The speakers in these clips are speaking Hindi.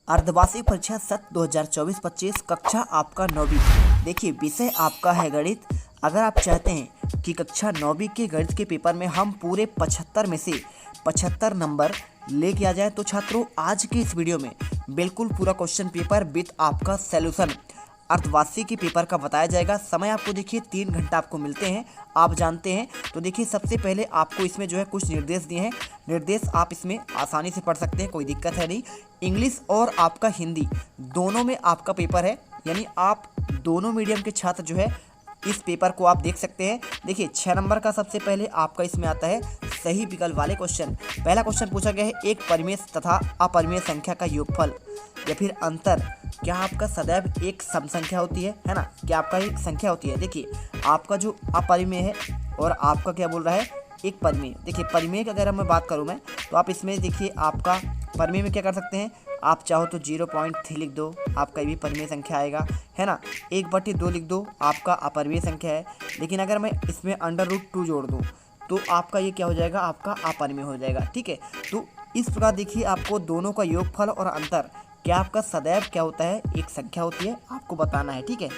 अर्धवार्षिक परीक्षा सत्र 2024-25 कक्षा आपका 9वीं। देखिए विषय आपका है गणित। अगर आप चाहते हैं कि कक्षा 9वीं के गणित के पेपर में हम पूरे 75 में से 75 नंबर लेके आ जाए तो छात्रों आज के इस वीडियो में बिल्कुल पूरा क्वेश्चन पेपर विद आपका सॉल्यूशन अर्धवार्षिक के पेपर का बताया जाएगा। समय आपको देखिए 3 घंटा आपको मिलते हैं, आप जानते हैं। तो देखिए सबसे पहले आपको इसमें जो है कुछ निर्देश दिए हैं। निर्देश आप इसमें आसानी से पढ़ सकते हैं, कोई दिक्कत है नहीं। इंग्लिश और आपका हिंदी दोनों में आपका पेपर है, यानी आप दोनों मीडियम के छात्र जो है इस पेपर को आप देख सकते हैं। देखिए 6 नंबर का सबसे पहले आपका इसमें आता है सही विकल्प वाले क्वेश्चन। पहला क्वेश्चन पूछा गया है एक परिमेय तथा अपरिमेय संख्या का योगफल या फिर अंतर क्या आपका सदैव एक सम संख्या होती है ना, क्या आपका एक संख्या होती है। देखिए आपका जो अपरिमेय है और आपका क्या बोल रहा है एक परिमेय। देखिए परिमेय की अगर मैं बात करूँ मैं तो आप इसमें देखिए आपका परिमेय में क्या कर सकते हैं, आप चाहो तो 0.3 लिख दो, आपका ये भी परिमेय संख्या आएगा, है ना। 1/2 लिख दो, आपका अपरिमेय संख्या है। लेकिन अगर मैं इसमें √2 जोड़ दूँ तो आपका ये क्या हो जाएगा, आपका अपरिमेय हो जाएगा। ठीक है, तो इस प्रकार देखिए आपको दोनों का योगफल और अंतर क्या आपका सदैव क्या होता है एक संख्या होती है, आपको बताना है। ठीक है,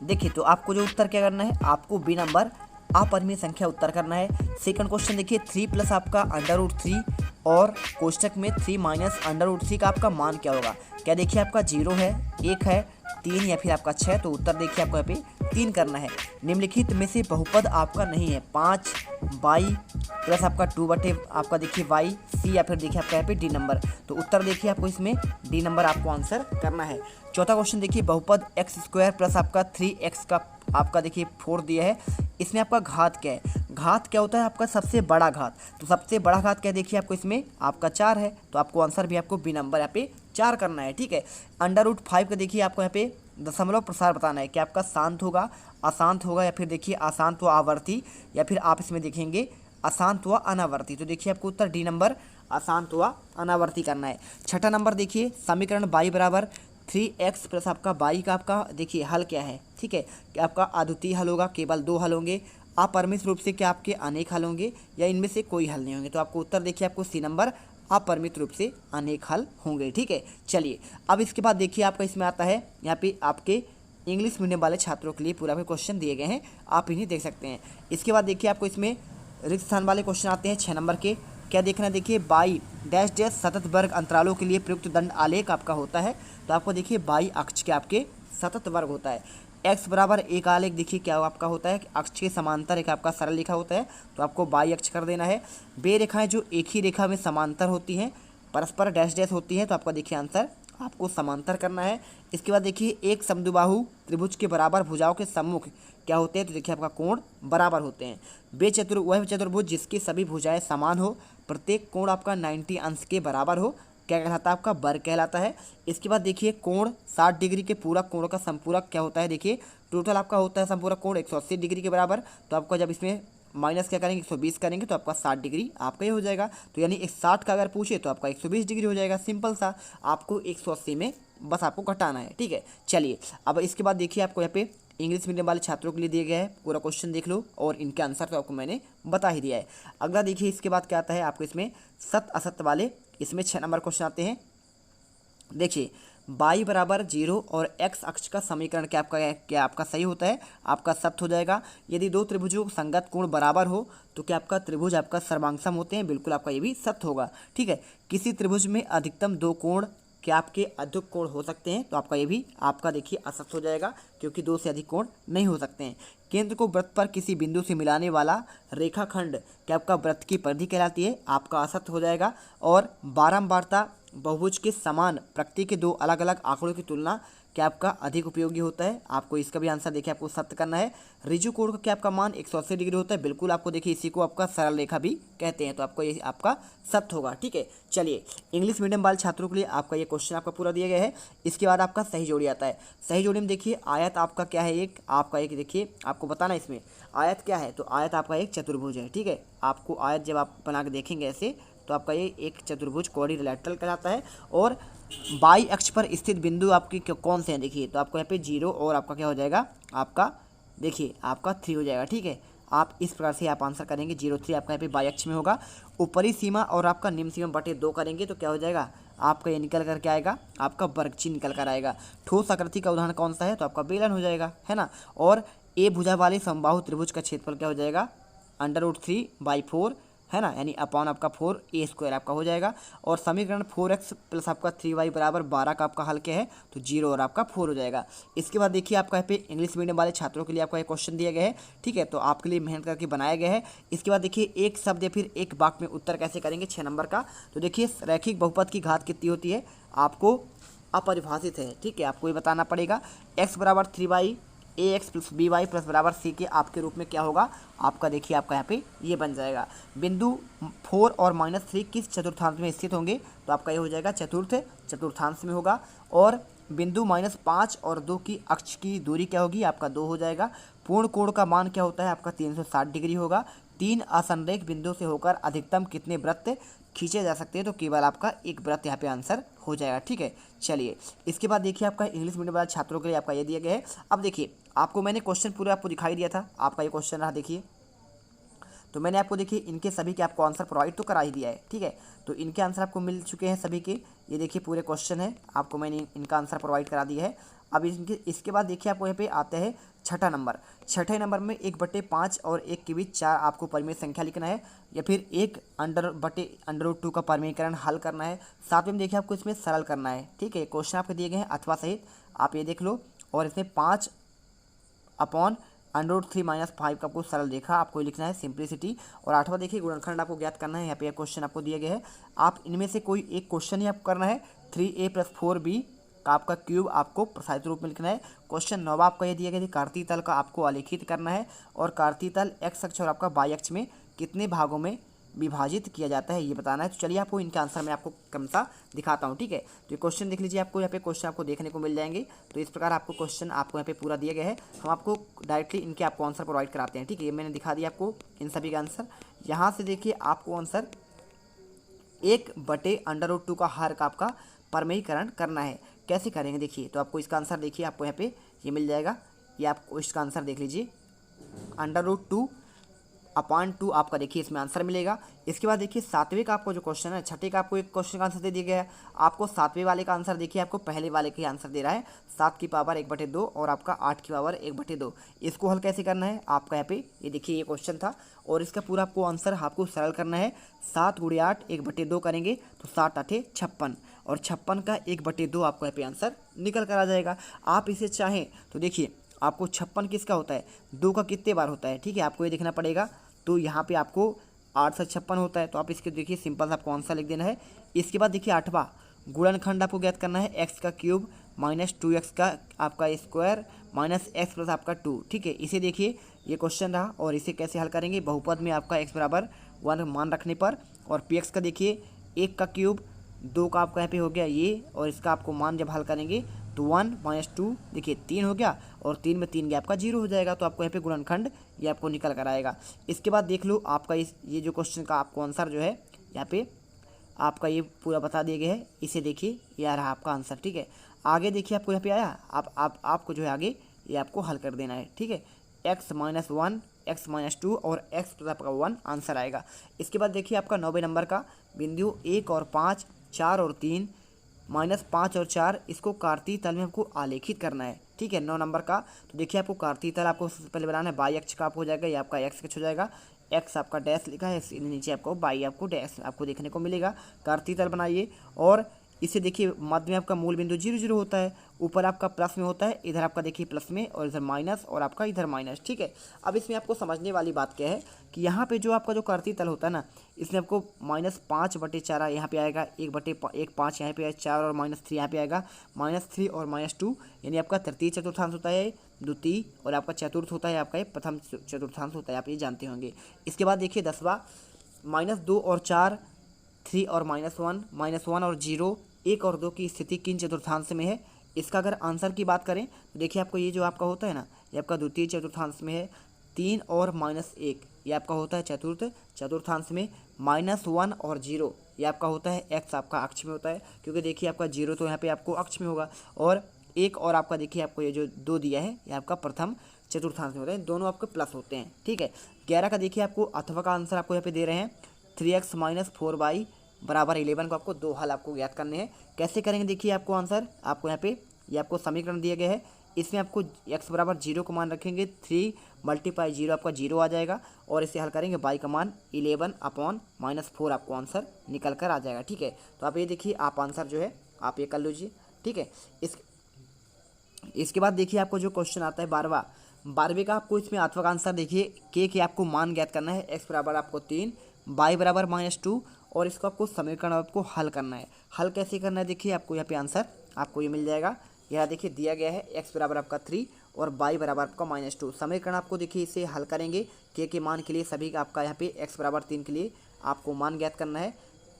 देखिए तो आपको जो उत्तर क्या करना है, आपको बी नंबर अपरिमेय संख्या उत्तर करना है। सेकंड क्वेश्चन देखिए 3 प्लस आपका √3 और कोष्टक में 3 माइनस √3 का आपका मान क्या होगा। क्या देखिए आपका 0 है, 1 है, 3 या फिर आपका 6। तो उत्तर देखिए आपको यहाँ पे 3 करना है। निम्नलिखित में से बहुपद आपका नहीं है 5 बाई प्लस आपका 2 आपका देखिए वाई सी या फिर देखिए आपका यहाँ पे डी नंबर। तो उत्तर देखिए आपको इसमें डी नंबर आपको आंसर करना है। चौथा क्वेश्चन देखिए बहुपद x² प्लस आपका 3x का आपका देखिए 4 दिया है। इसमें आपका घात क्या है, घात क्या होता है आपका सबसे बड़ा घात। तो सबसे बड़ा घात क्या देखिए आपको इसमें आपका 4 है, तो आपको आंसर भी आपको बी नंबर यहाँ पे 4 करना है। ठीक है, √5 का देखिए आपको यहाँ पे दशमलव प्रसार बताना है कि आपका शांत होगा, अशांत होगा या फिर देखिए अशांत व आवर्ती या फिर आप इसमें देखेंगे अशांत व अनावर्ती। तो देखिए आपको उत्तर डी नंबर अशांत व अनावर्ती करना है। छठा नंबर देखिए समीकरण y बराबर 3x प्लस आपका y का आपका देखिए हल क्या है। ठीक है, कि आपका अद्वितीय हल होगा, केवल 2 हल होंगे, अपरिमित रूप से क्या आपके अनेक हल होंगे या इनमें से कोई हल नहीं होंगे। तो आपको उत्तर देखिए आपको सी नंबर अपरिमित रूप से अनेक हल होंगे। ठीक है, चलिए अब इसके बाद देखिए आपका इसमें आता है यहाँ पे आपके इंग्लिश मीडियम वाले छात्रों के लिए पूरा क्वेश्चन दिए गए हैं, आप इन्हें देख सकते हैं। इसके बाद देखिए आपको इसमें रिक्त स्थान वाले क्वेश्चन आते हैं 6 नंबर के। क्या देखना देखिए बाई डैश डैश सतत वर्ग अंतरालों के लिए प्रयुक्त दंड आलेख आपका होता है। तो आपको देखिए बाई अक्ष के आपके सतत वर्ग होता है। x बराबर एक आलेख देखिए क्या आपका होता है अक्ष के समांतर एक आपका सरल रेखा होता है, तो आपको बाई अक्ष कर देना है। बे रेखाएं जो एक ही रेखा में समांतर होती हैं परस्पर डैश डैश होती है, तो आपका देखिए आंसर आपको समांतर करना है। इसके बाद देखिए एक समद्विबाहु त्रिभुज के बराबर भुजाओं के सम्मुख क्या होते हैं, तो देखिए आपका कोण बराबर होते हैं। वह चतुर्भुज जिसकी सभी भुजाएं समान हो, प्रत्येक कोण आपका 90 अंश के बराबर हो, क्या कहलाता है आपका वर्ग कहलाता है। इसके बाद देखिए कोण 60 डिग्री के पूरक कोण का संपूरक क्या होता है, देखिए टोटल आपका होता है संपूरक कोण 180 डिग्री के बराबर। तो आपका जब इसमें माइनस क्या करेंगे 120 करेंगे तो आपका 60 डिग्री आपका ये हो जाएगा। तो यानी 60 का अगर पूछे तो आपका 120 डिग्री हो जाएगा, सिंपल सा। आपको 180 में बस आपको घटाना है। ठीक है, चलिए अब इसके बाद देखिए आपको यहाँ पे इंग्लिश मीडियम वाले छात्रों के लिए दिया गया है, पूरा क्वेश्चन देख लो और इनके आंसर तो आपको मैंने बता ही दिया है। अगला देखिए इसके बाद क्या आता है आपको इसमें सत्य असत्य वाले, इसमें 6 नंबर क्वेश्चन आते हैं। देखिए y बराबर 0 और x अक्ष का समीकरण क्या आपका सही होता है, आपका सत्य हो जाएगा। यदि दो त्रिभुजों संगत कोण बराबर हो तो क्या आपका त्रिभुज आपका सर्वांगसम होते हैं, बिल्कुल आपका ये भी सत्य होगा। ठीक है, किसी त्रिभुज में अधिकतम 2 कोण क्या आपके अधिक कोण हो सकते हैं, तो आपका ये भी आपका देखिए असत्य हो जाएगा क्योंकि 2 से अधिक कोण नहीं हो सकते हैं। केंद्र को वृत्त पर किसी बिंदु से मिलाने वाला रेखाखंड क्या आपका वृत्त की परिधि कहलाती है, आपका असत्य हो जाएगा। और बारंबारता बहुभुज के समान प्रकृति के 2 अलग अलग आंकड़ों की तुलना क्या आपका अधिक उपयोगी होता है, आपको इसका भी आंसर देखिए आपको सत्य करना है। ऋजु कोण का क्या आपका मान 180 डिग्री होता है, बिल्कुल आपको देखिए इसी को आपका सरल रेखा भी कहते हैं, तो आपको ये आपका सत्य होगा। ठीक है, चलिए इंग्लिश मीडियम वाले छात्रों के लिए आपका ये क्वेश्चन आपका पूरा दिया गया है। इसके बाद आपका सही जोड़ी आता है। सही जोड़ी में देखिए आयत आपका क्या है, एक आपका एक देखिए आपको बताना इसमें आयत क्या है, तो आयत आपका एक चतुर्भुज है। ठीक है, आपको आयत जब आप बना के देखेंगे ऐसे तो आपका ये एक चतुर्भुज क्वाड्रिलैटरल कहलाता है। और बाई अक्ष पर स्थित बिंदु आपकी कौन से हैं देखिए, तो आपको यहाँ पे 0 और आपका क्या हो जाएगा आपका देखिए आपका 3 हो जाएगा। ठीक है, आप इस प्रकार से आप आंसर करेंगे 0 3 आपका यहाँ पे बाई अक्ष में होगा। ऊपरी सीमा और आपका निम्न सीमा बटे 2 करेंगे तो क्या हो जाएगा आपका ये निकल कर के आएगा, आपका वर्गची निकल कर आएगा। ठोस आकृति का उदाहरण कौन सा है, तो आपका बेलन हो जाएगा, है ना। और ए भुजा वाले समबाहु त्रिभुज का क्षेत्रफल क्या हो जाएगा, √3/4, है ना, यानी अपॉन आपका 4a² आपका हो जाएगा। और समीकरण 4x प्लस आपका 3y बराबर 12 का आपका हल क्या है, तो 0 और आपका 4 हो जाएगा। इसके बाद देखिए आपका यहाँ पे इंग्लिश मीडियम वाले छात्रों के लिए आपका एक क्वेश्चन दिया गया है, ठीक है, तो आपके लिए मेहनत करके बनाया गया है। इसके बाद देखिए एक शब्द या फिर एक वाक्य में उत्तर कैसे करेंगे 6 नंबर का। तो देखिए रैखिक बहुपद की घात कितनी होती है, आपको अपरिभाषित है, ठीक है, आपको ये बताना पड़ेगा। x बराबर 3y(ax + by) प्लस बराबर c के आपके रूप में क्या होगा, आपका देखिए आपका यहाँ पे ये बन जाएगा। बिंदु 4 और -3 किस चतुर्थांश में स्थित होंगे, तो आपका ये हो जाएगा चतुर्थांश में होगा। और बिंदु -5 और 2 की अक्ष की दूरी क्या होगी, आपका 2 हो जाएगा। पूर्ण कोण का मान क्या होता है, आपका 360 डिग्री होगा। 3 असंरेख बिंदु से होकर अधिकतम कितने वृत्त खींचे जा सकते हैं, तो केवल आपका एक वृत्त यहाँ पे आंसर हो जाएगा, ठीक है। चलिए इसके बाद देखिए आपका इंग्लिश मीडियम वाले छात्रों के लिए आपका ये दिया गया है। अब देखिए आपको मैंने क्वेश्चन पूरे आपको दिखाई दिया था, आपका ये क्वेश्चन रहा देखिए, तो मैंने आपको देखिए इनके सभी के आपको आंसर प्रोवाइड तो करा ही दिया है, ठीक है, तो इनके आंसर आपको मिल चुके हैं सभी के। ये देखिए पूरे क्वेश्चन है, आपको मैंने इनका आंसर प्रोवाइड करा दिया है। अब इसके बाद देखिए आपको यहाँ पे आते हैं छठा नंबर। छठे नंबर में 1/5 और 1 के बीच 4 आपको परिमेय संख्या लिखना है, या फिर 1 √2 का परिमेयकरण हल करना है। साथ में देखिए आपको इसमें सरल करना है, ठीक है, क्वेश्चन आपको दिए गए हैं अथवा सहित, आप ये देख लो। और इसमें 5/√3 -5 का आपको सरल रेखा आपको लिखना है, सिंप्लिसिटी। और 8वां देखिए गुणनखंड आपको ज्ञात करना है, यहाँ पे क्वेश्चन आपको दिए गए हैं। आप इनमें से कोई एक क्वेश्चन ही आपको करना है। 3a + 4b का आपका क्यूब आपको प्रसारित रूप में लिखना है। क्वेश्चन 9 आपका ये दिया गया है, कार्तीय तल का आपको आलेखित करना है। और कार्तीय तल x अक्ष और आपका y अक्ष में कितने भागों में विभाजित किया जाता है, ये बताना है। तो चलिए आपको इनका आंसर मैं आपको क्रमशः दिखाता हूँ, ठीक है। तो ये क्वेश्चन देख लीजिए, आपको यहाँ पे क्वेश्चन आपको देखने को मिल जाएंगे। तो इस प्रकार आपको क्वेश्चन आपको यहाँ पे पूरा दिया गया है। हम आपको डायरेक्टली इनके आपको आंसर प्रोवाइड कराते हैं, ठीक है। ये मैंने दिखा दिया आपको इन सभी का आंसर। यहाँ से देखिए आपको आंसर 1/√2 का हर का आपका परिमेयीकरण करना है। कैसे करेंगे देखिए, तो आपको इसका आंसर देखिए आपको यहाँ पे ये मिल जाएगा। ये आपको इसका आंसर देख लीजिए, √2/2 आपका देखिए इसमें आंसर मिलेगा। इसके बाद देखिए 7वें का आपको जो क्वेश्चन है, छठे का आपको एक क्वेश्चन का आंसर दे दिया गया है। आपको 7वें वाले का आंसर देखिए आपको पहले वाले का आंसर दे रहा है, 7 की पावर 1/2 और आपका 8 की पावर 1/2। इसको हल कैसे करना है, आपका यहाँ पे ये देखिए ये क्वेश्चन था, और इसका पूरा आपको आंसर आपको सरल करना है। 7 × 8 1/2 करेंगे तो 7 8 56, और 56 का 1/2 आपको यहाँ पे आंसर निकल कर आ जाएगा। आप इसे चाहें तो देखिए आपको 56 किसका होता है, 2 का कितने बार होता है, ठीक है, आपको ये देखना पड़ेगा। तो यहाँ पे आपको 8 से 56 होता है, तो आप इसके देखिए सिंपल आपको आंसर लिख देना है। इसके बाद देखिए 8वां गुणनखंड आपको ज्ञात करना है, x का क्यूब -2x का आपका स्क्वायर -x प्लस आपका 2, ठीक है। इसे देखिए ये क्वेश्चन रहा, और इसे कैसे हल करेंगे, बहुपद में आपका x बराबर 1 मान रखने पर। और px का देखिए 1 का क्यूब 2 का आपका यहाँ पे हो गया ये, और इसका आपको मान जब हल करेंगे तो 1 - 2 देखिए 3 हो गया, और 3 में 3 गया आपका 0 हो जाएगा। तो आपको यहाँ पे गुणनखंड ये आपको निकल कर आएगा। इसके बाद देख लो आपका ये जो क्वेश्चन का आपको आंसर जो है यहाँ पे आपका ये पूरा बता दिया गया है। इसे देखिए ये आ रहा आपका आंसर, ठीक है। आगे देखिए आपको यहाँ पे आया, आपको जो है आगे ये आपको हल कर देना है, ठीक है। x - 1 x - 2 और x प्लस आपका 1 आंसर आएगा। इसके बाद देखिए आपका 9वें नंबर का बिंदु 1 और 5 4 और 3 -5 और 4 इसको कार्तीय तल में आपको आलेखित करना है, ठीक है। 9 नंबर का तो देखिए आपको कार्तीय तल आपको सबसे पहले बनाना है। y अक्ष का आप हो जाएगा, ये आपका x अक्ष हो जाएगा। x आपका डैश लिखा है, नीचे आपको y आपको डैश आपको देखने को मिलेगा। कार्तीय तल बनाइए, और इसे देखिए मध्य में आपका मूल बिंदु 0 0 होता है, ऊपर आपका प्लस में होता है, इधर आपका देखिए प्लस में, और इधर माइनस, और आपका इधर माइनस, ठीक है। अब इसमें आपको समझने वाली बात क्या है कि यहाँ पे जो आपका जो कार्तीय तल होता है ना, इसमें आपको -5/4 यहाँ पे आएगा, 1/5 यहाँ पे आएगा, 4 और -3 यहाँ पे आएगा, -3 और -2 यानी आपका तृतीय चतुर्थांश होता है, द्वितीय, और आपका चतुर्थ होता है, आपका ये प्रथम चतुर्थांश होता है, आप ये जानते होंगे। इसके बाद देखिए 10वां -2 और 4 3 और -1 और 0 1 और 2 की स्थिति किन चतुर्थांश में है। इसका अगर आंसर की बात करें तो देखिए आपको ये जो आपका होता है ना, ये आपका द्वितीय चतुर्थांश में है। 3 और -1 ये आपका होता है चतुर्थांश में। -1 और 0 ये आपका होता है x आपका अक्ष में होता है, क्योंकि देखिए आपका 0 तो यहाँ पे आपको अक्ष में होगा, और 1 और आपका देखिए आपको ये जो 2 दिया है ये आपका प्रथम चतुर्थांश में होता है, दोनों आपके प्लस होते हैं, ठीक है। 11 का देखिए आपको अथवा का आंसर आपको यहाँ पे दे रहे हैं, 3x - 4y बराबर 11 को आपको 2 हल आपको ज्ञात करने हैं। कैसे करेंगे देखिए, आपको आंसर आपको यहाँ पे ये आपको समीकरण दिया गया है, इसमें आपको x बराबर 0 को मान रखेंगे, 3 × 0 आपका 0 आ जाएगा, और इसे हल करेंगे y का मान 11/-4 आपको आंसर निकल कर आ जाएगा। ठीक है, तो आप ये देखिए, आप आंसर जो है आप ये कर लीजिए। ठीक है, इसके बाद देखिए आपको जो क्वेश्चन आता है 12वें का, आपको इसमें आठवां आंसर देखिए के आपको मान ज्ञात करना है। x बराबर आपको 3, y बराबर -2, और इसको आपको समीकरण आपको हल करना है। हल कैसे करना है देखिए, आपको यहाँ पे आंसर आपको ये मिल जाएगा। यहाँ देखिए दिया गया है x बराबर आपका 3 और y बराबर आपका -2। समीकरण आपको देखिए इसे हल करेंगे के मान के लिए, सभी का आपका यहाँ पे x बराबर 3 के लिए आपको मान ज्ञात करना है,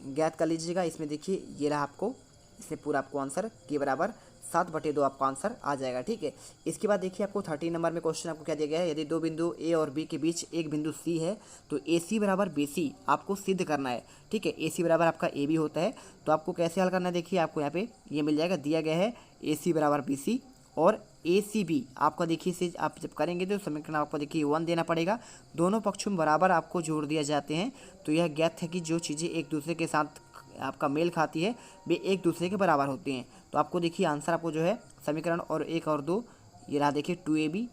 ज्ञात कर लीजिएगा। इसमें देखिए ये रहा आपको, इसमें पूरा आपको आंसर के बराबर 7/2 आपका आंसर आ जाएगा। ठीक है, इसके बाद देखिए आपको 13 नंबर में क्वेश्चन आपको क्या दिया गया है, यदि दो बिंदु ए और बी के बीच एक बिंदु सी है तो ए सी बराबर बी सी आपको सिद्ध करना है। ठीक है, ए सी बराबर आपका ए बी होता है, तो आपको कैसे हल करना है देखिए, आपको यहाँ पे ये मिल जाएगा, दिया गया है ए सी बराबर बी सी और ए सी बी आपका देखिए इसे आप जब करेंगे तो समीकरण आपको देखिए 1 देना पड़ेगा। दोनों पक्षों में बराबर आपको जोड़ दिया जाते हैं, तो यह ज्ञात है कि जो चीज़ें एक दूसरे के साथ आपका मेल खाती है वे एक दूसरे के बराबर होती हैं। तो आपको देखिए आंसर आपको जो है समीकरण और 1 और 2 ये रहा देखिए 2ab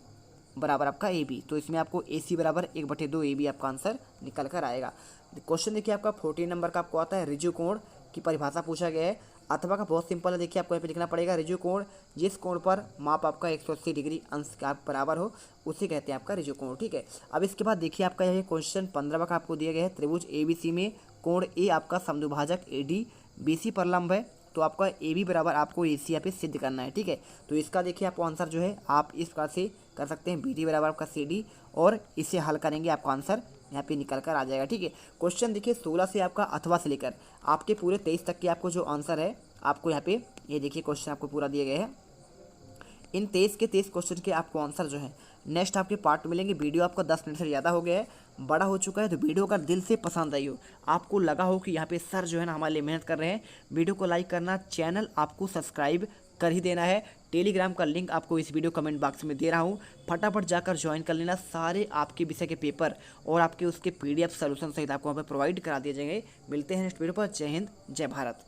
बराबर आपका ab, तो इसमें आपको ac बराबर 1/2 ab आपका आंसर निकल कर आएगा। क्वेश्चन देखिए आपका 14 नंबर का आपको आता है, ऋजु कोण की परिभाषा पूछा गया है। अथवा का बहुत सिंपल है, देखिए आपको यहाँ पे लिखना पड़ेगा, ऋजु कोण जिस कोण पर माप आपका 180 डिग्री अंश का बराबर हो उसे कहते हैं आपका ऋजु कोण। ठीक है, अब इसके बाद देखिए आपका यह क्वेश्चन 15 का आपको दिया गया है, त्रिभुज ABC में कोण ए आपका समद्विभाजक AD BC पर लंब है, तो आपका AB बराबर आपको AC यहाँ पे सिद्ध करना है। ठीक है, तो इसका देखिए आपको आंसर जो है आप इस प्रकार से कर सकते हैं, BD बराबर आपका CD, और इसे हल करेंगे आपका आंसर यहाँ पे निकल कर आ जाएगा। ठीक है, क्वेश्चन देखिए 16 से आपका अथवा से लेकर आपके पूरे 23 तक के आपको जो आंसर है आपको यहाँ पे ये देखिए क्वेश्चन आपको पूरा दिए गए हैं। इन 23 के 23 क्वेश्चन के आपको आंसर जो है नेक्स्ट आपके पार्ट मिलेंगे। वीडियो आपका 10 मिनट से ज़्यादा हो गया है, बड़ा हो चुका है, तो वीडियो का दिल से पसंद आई हो, आपको लगा हो कि यहाँ पे सर जो है ना हमारे लिए मेहनत कर रहे हैं, वीडियो को लाइक करना, चैनल आपको सब्सक्राइब कर ही देना है। टेलीग्राम का लिंक आपको इस वीडियो कमेंट बॉक्स में दे रहा हूँ, फटाफट जाकर ज्वाइन कर लेना। सारे आपके विषय के पेपर और आपके उसके PDF सॉल्यूशन सहित आपको वहाँ पर प्रोवाइड करा दिए जाएंगे। मिलते हैं नेक्स्ट वीडियो पर। जय हिंद, जय भारत।